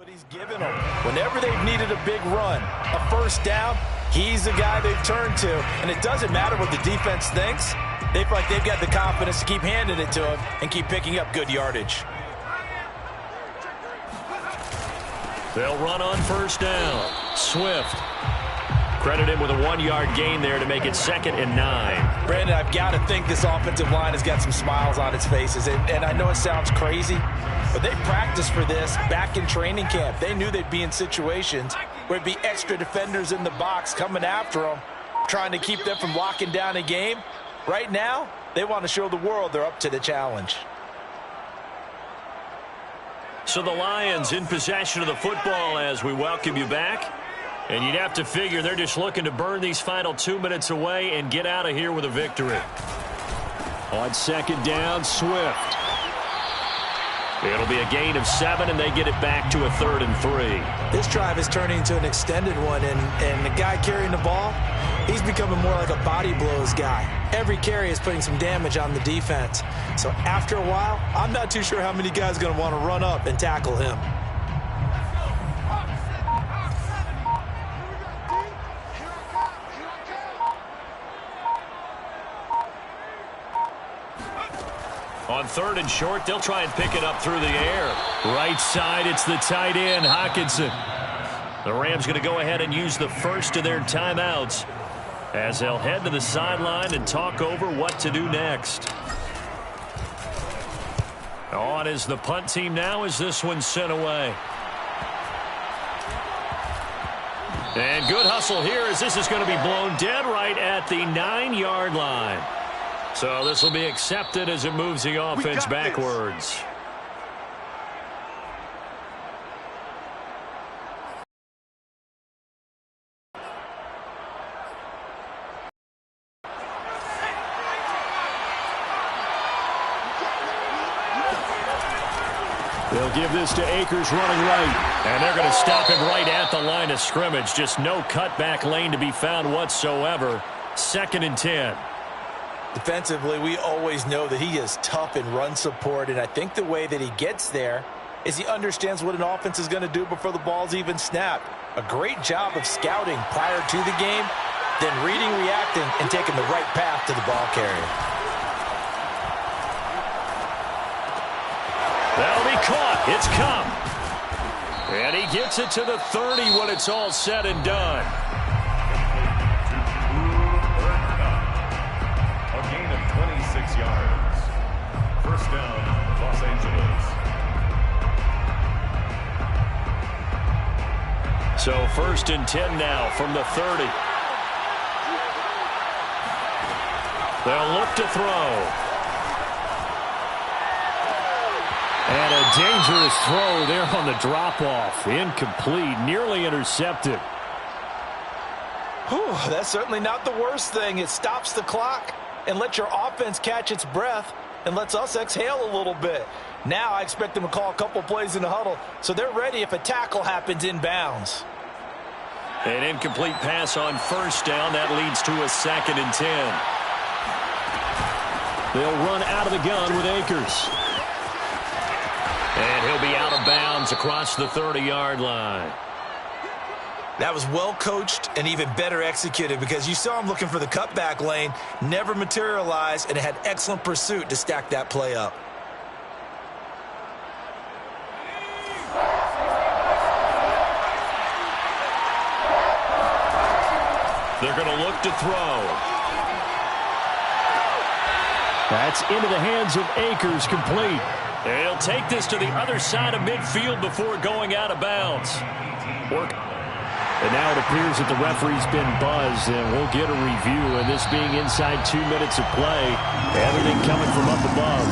what he's given them. Whenever they've needed a big run, a first down, he's the guy they've turned to. And it doesn't matter what the defense thinks. They feel like they've got the confidence to keep handing it to him and keep picking up good yardage. They'll run on first down. Swift. Credit him with a 1-yard gain there to make it 2nd and 9. Brandon, I've got to think this offensive line has got some smiles on its faces. And I know it sounds crazy, but they practiced for this back in training camp. They knew they'd be in situations where it'd be extra defenders in the box coming after them, trying to keep them from locking down a game. Right now, they want to show the world they're up to the challenge. So the Lions in possession of the football as we welcome you back. And you'd have to figure they're just looking to burn these final 2 minutes away and get out of here with a victory. On 2nd down, Swift. It'll be a gain of 7, and they get it back to a 3rd and 3. This drive is turning into an extended one, and the guy carrying the ball, he's becoming more like a body blows guy. Every carry is putting some damage on the defense. So after a while, I'm not too sure how many guys are going to want to run up and tackle him. On 3rd and short, they'll try and pick it up through the air. Right side, it's the tight end, Hockenson. The Rams going to go ahead and use the first of their timeouts as they'll head to the sideline and talk over what to do next. On is the punt team now as this one's sent away. And good hustle here as this is going to be blown dead right at the 9-yard line. So this will be accepted as it moves the offense backwards. They'll give this to Akers running right. And they're going to stop him right at the line of scrimmage. Just no cutback lane to be found whatsoever. 2nd and 10. Defensively, we always know that he is tough in run support, and I think the way that he gets there is he understands what an offense is going to do before the ball's even snapped. A great job of scouting prior to the game, then reading, reacting, and taking the right path to the ball carrier. That'll be caught. It's come. And he gets it to the 30 when it's all said and done. A gain of 26 yards. First down. So 1st and 10 now from the 30. They'll look to throw. And a dangerous throw there on the drop-off. Incomplete, nearly intercepted. Whew, that's certainly not the worst thing. It stops the clock and lets your offense catch its breath and lets us exhale a little bit. Now I expect them to call a couple plays in the huddle so they're ready if a tackle happens inbounds. An incomplete pass on 1st down. That leads to a 2nd and 10. They'll run out of the gun with Akers. And he'll be out of bounds across the 30-yard line. That was well coached and even better executed because you saw him looking for the cutback lane, never materialized, and had excellent pursuit to stack that play up. They're going to look to throw. That's into the hands of Akers, complete. He'll take this to the other side of midfield before going out of bounds. And now it appears that the referee's been buzzed, and we'll get a review. And this being inside 2 minutes of play, everything coming from up above.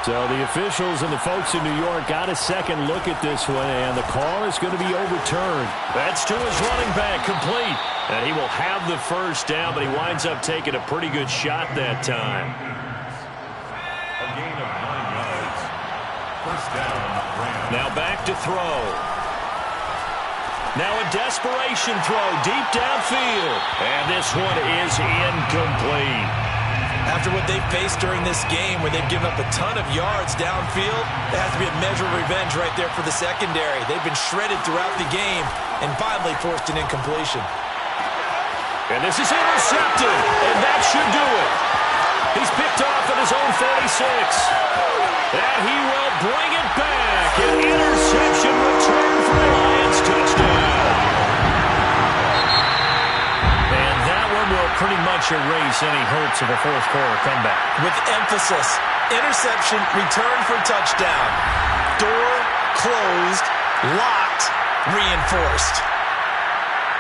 So the officials and the folks in New York got a second look at this one, and the call is going to be overturned. That's to his running back, complete. And he will have the 1st down, but he winds up taking a pretty good shot that time. A gain of 9 yards. 1st down, Rams. Now back to throw. Now a desperation throw deep downfield. And this one is incomplete. After what they've faced during this game where they've given up a ton of yards downfield, there has to be a measure of revenge right there for the secondary. They've been shredded throughout the game and finally forced an incompletion. And this is intercepted, and that should do it. He's picked off at his own 46. And he will bring it back. An interception return for the Lions touchdown. Will pretty much erase any hopes of a 4th quarter comeback. With emphasis, interception, return for touchdown. Door closed, locked, reinforced.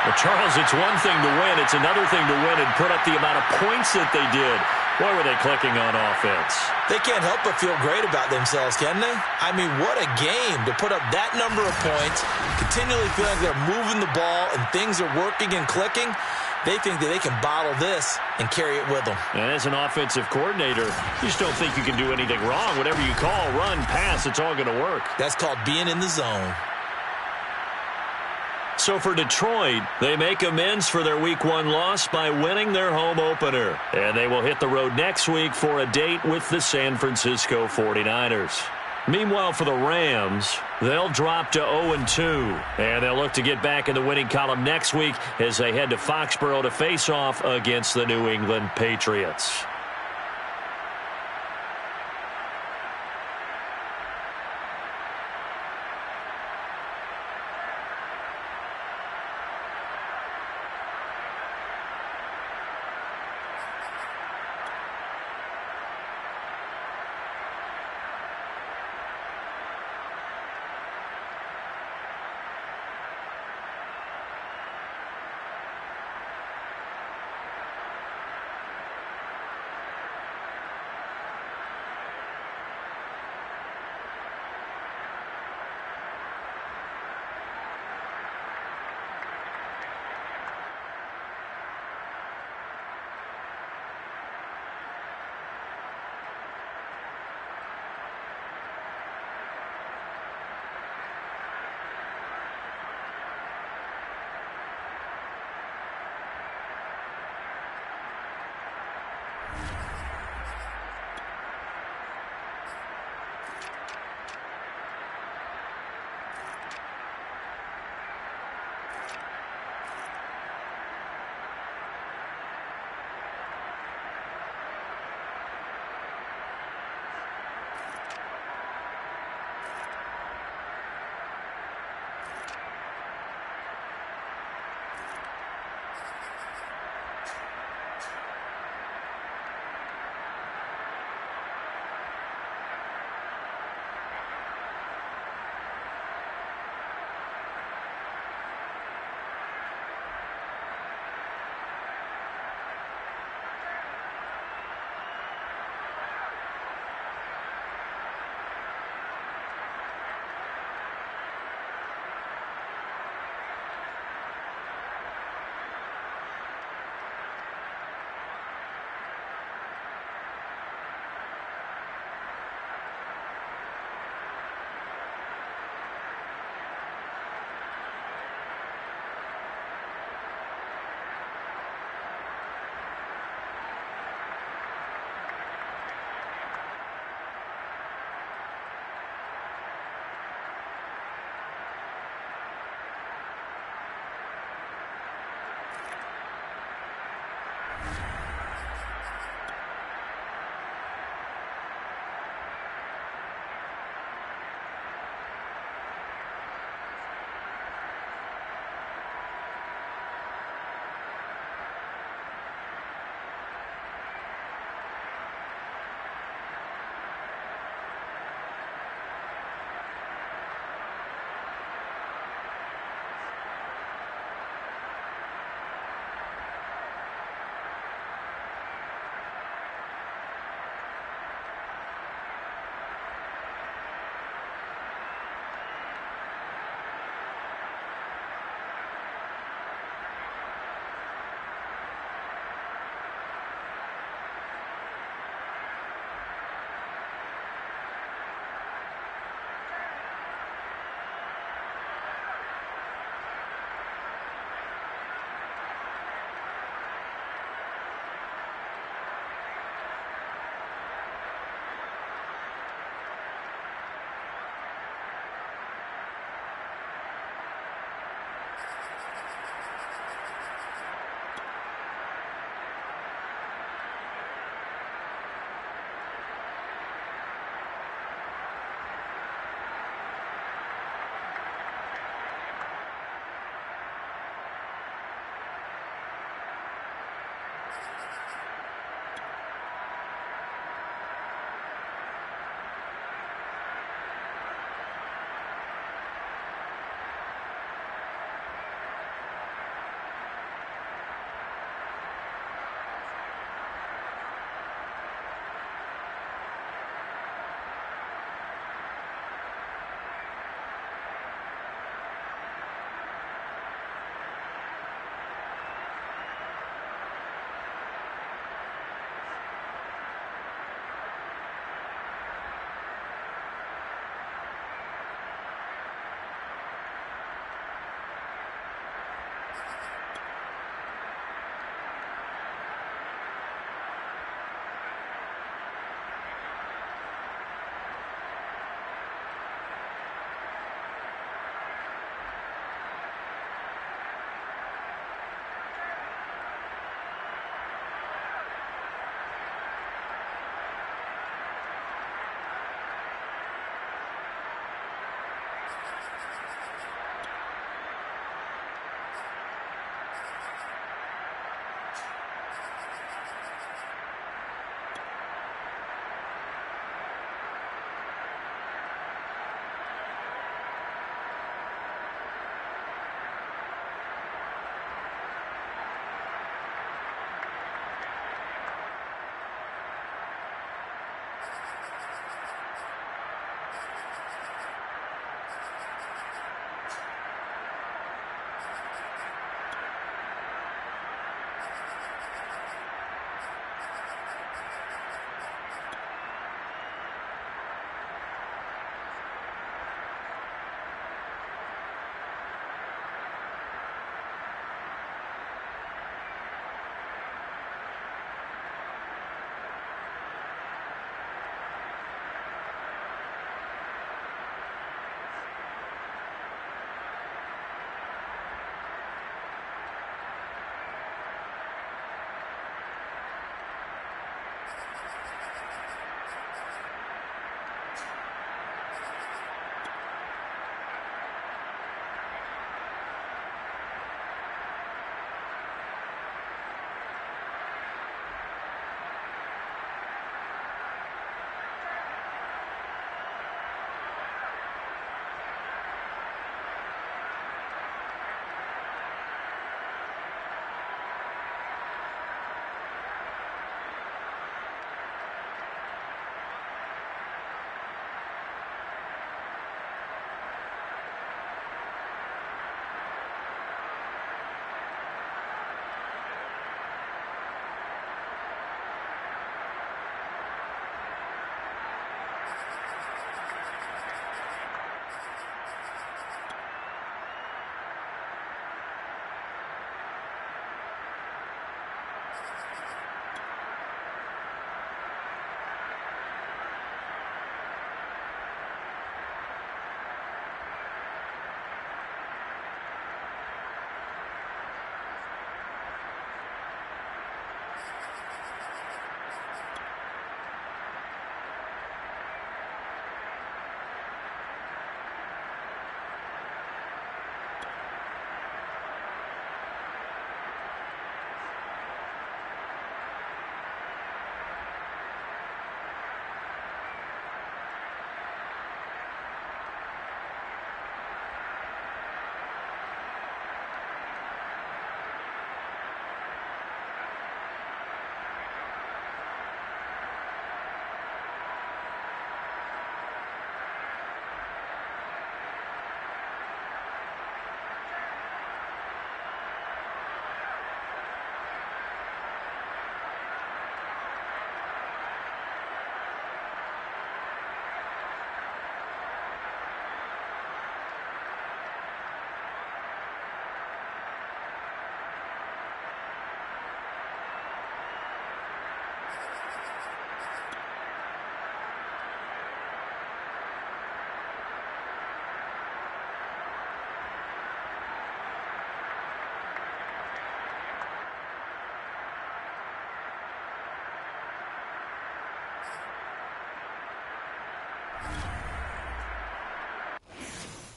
Well, Charles, it's one thing to win. It's another thing to win and put up the amount of points that they did. Why were they clicking on offense? They can't help but feel great about themselves, can they? I mean, what a game to put up that number of points, continually feeling like they're moving the ball and things are working and clicking. They think that they can bottle this and carry it with them. And as an offensive coordinator, you just don't think you can do anything wrong. Whatever you call, run, pass, it's all going to work. That's called being in the zone. So for Detroit, they make amends for their Week 1 loss by winning their home opener. And they will hit the road next week for a date with the San Francisco 49ers. Meanwhile, for the Rams, they'll drop to 0-2, and they'll look to get back in the winning column next week as they head to Foxborough to face off against the New England Patriots.